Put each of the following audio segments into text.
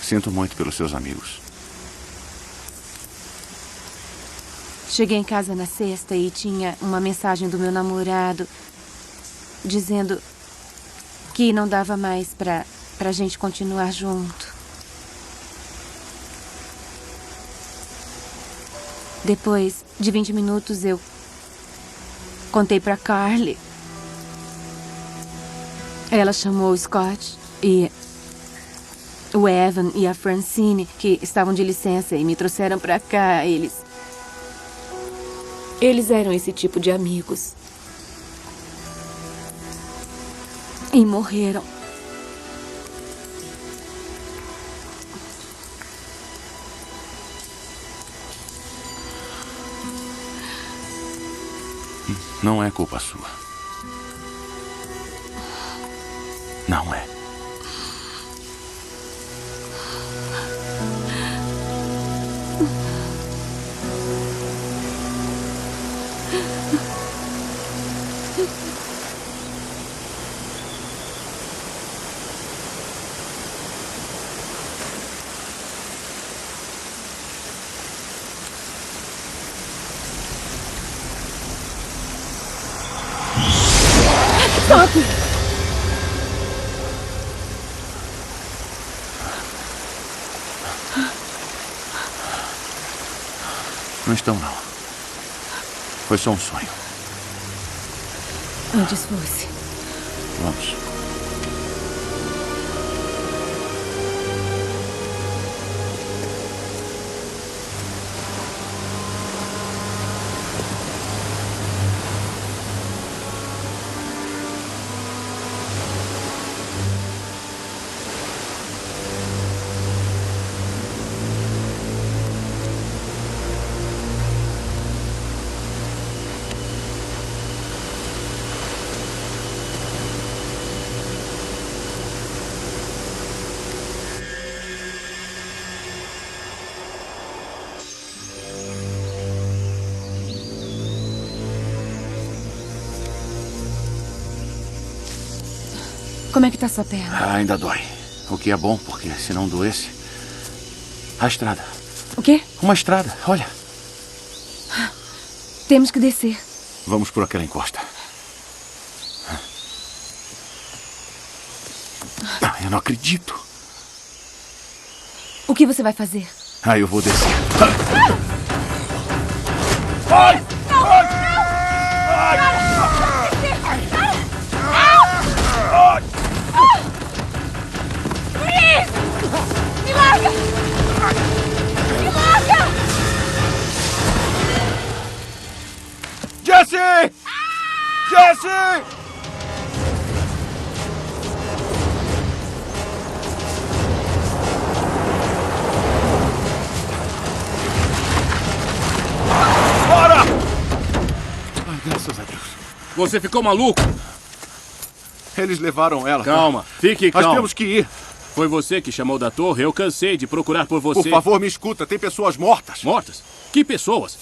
Sinto muito pelos seus amigos. Cheguei em casa na sexta e tinha uma mensagem do meu namorado dizendo que não dava mais pra gente continuar junto. Depois de 20 minutos, eu contei pra Carly. Ela chamou o Scott e o Evan e a Francine, que estavam de licença e me trouxeram pra cá. Eles eram esse tipo de amigos. E morreram. Não é culpa sua. Não é. Stop! Não estão, não. Foi só um sonho. Antes fosse. Vamos. Como é que tá sua perna? Ainda dói. O que é bom, porque se não doesse... A estrada. O quê? Uma estrada, olha. Temos que descer. Vamos por aquela encosta. Eu não acredito. O que você vai fazer? Eu vou descer. Ai! Me larga! Me larga! Jesse! Jesse! Bora! Graças a Deus. Você ficou maluco? Eles levaram ela. Calma, fique calmo. Nós temos que ir. Foi você que chamou da torre? Eu cansei de procurar por você. Por favor, me escuta. Tem pessoas mortas. Mortas? Que pessoas?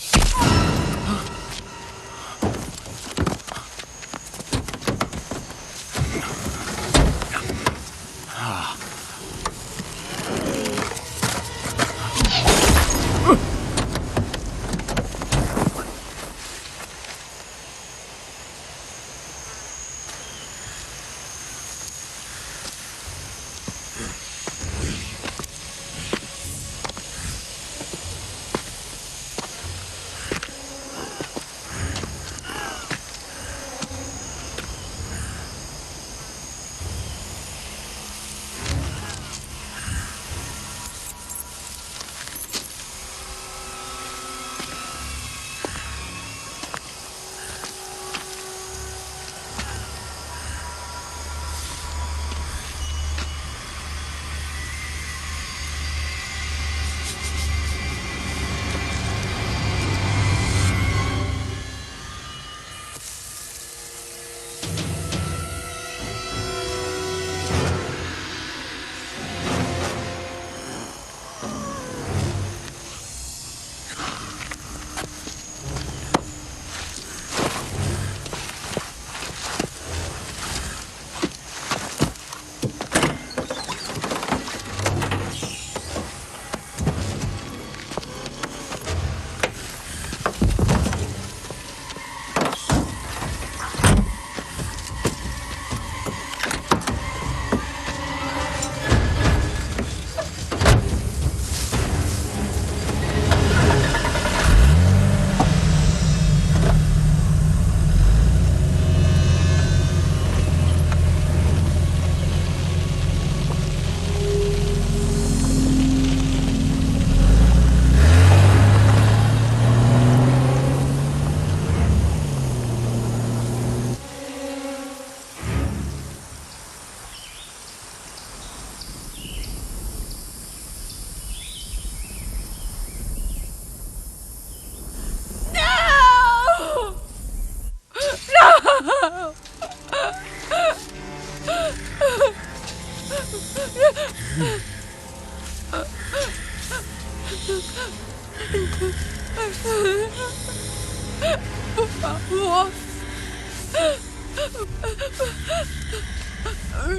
favor.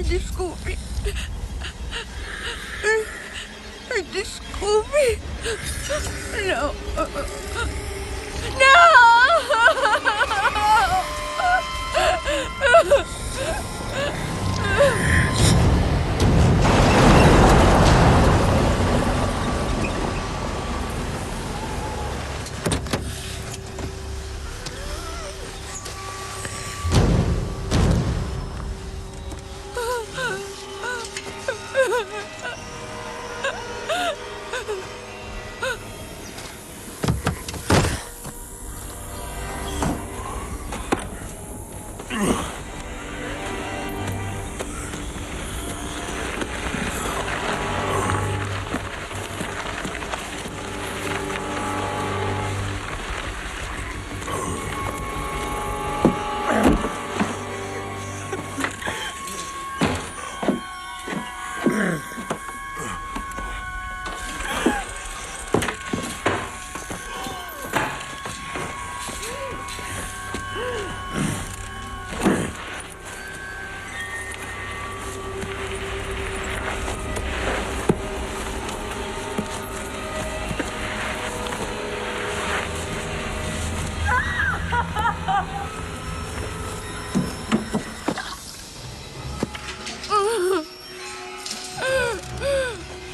Desculpe. Desculpe. Não.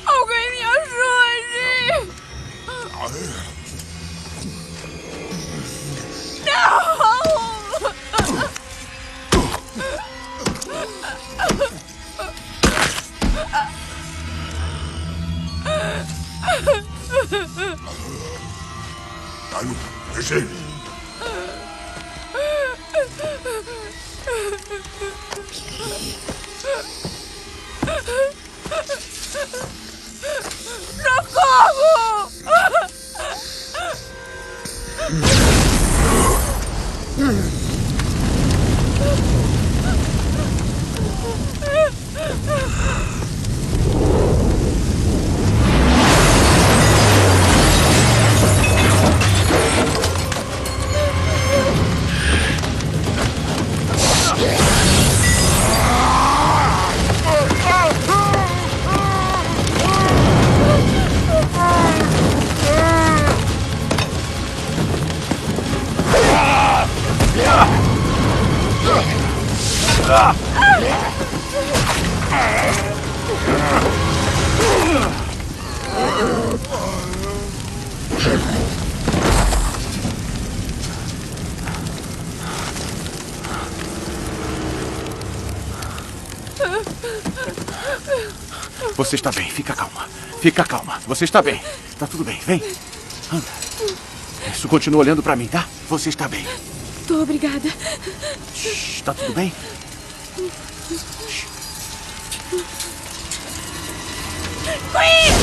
Alguém me ajude! Tayo, gising! Socorro! Você está bem, fica calma. Fica calma. Você está bem. Tá tudo bem, vem. Anda. Isso, continua olhando pra mim, tá? Você está bem. Tô obrigada. Shhh, tá tudo bem? Quick!